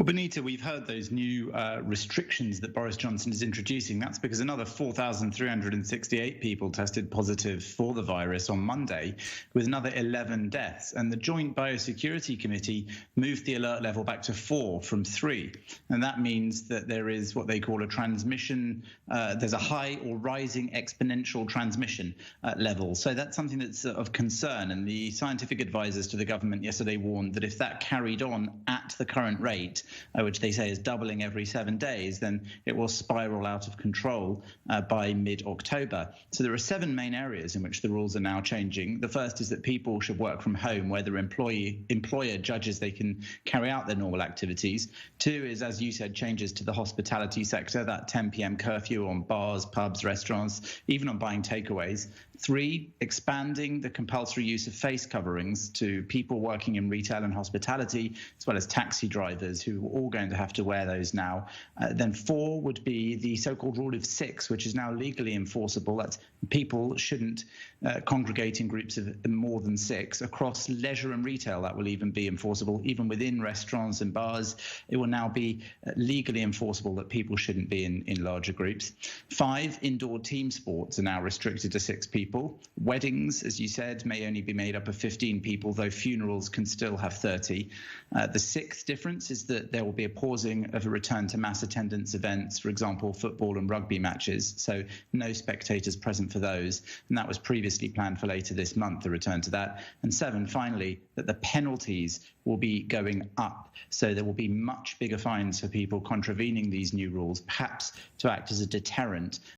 Benita, we've heard those new restrictions that Boris Johnson is introducing. That's because another 4,368 people tested positive for the virus on Monday, with another 11 deaths. And the Joint Biosecurity Committee moved the alert level back to 4 from 3. And that means that there is what they call a transmission, there's a high or rising exponential transmission level. So that's something that's of concern. And the scientific advisors to the government yesterday warned that if that carried on at the current rate, which they say is doubling every 7 days, then it will spiral out of control by mid-October. So there are 7 main areas in which the rules are now changing. The first is that people should work from home where their employer judges they can carry out their normal activities. 2 is, as you said, changes to the hospitality sector, that 10 p.m. curfew on bars, pubs, restaurants, even on buying takeaways. 3, expanding the compulsory use of face coverings to people working in retail and hospitality, as well as taxi drivers, who are all going to have to wear those now. Then 4 would be the so-called rule of 6, which is now legally enforceable. That people shouldn't congregate in groups of more than 6. Across leisure and retail, that will even be enforceable. Even within restaurants and bars, it will now be legally enforceable that people shouldn't be in larger groups. 5, indoor team sports are now restricted to 6 people. Weddings, as you said, may only be made up of 15 people, though funerals can still have 30. The 6th difference is that there will be a pausing of a return to mass attendance events, for example, football and rugby matches, so no spectators present for those. And that was previously planned for later this month, the return to that. And 7, finally, that the penalties will be going up. So there will be much bigger fines for people contravening these new rules, perhaps to act as a deterrent.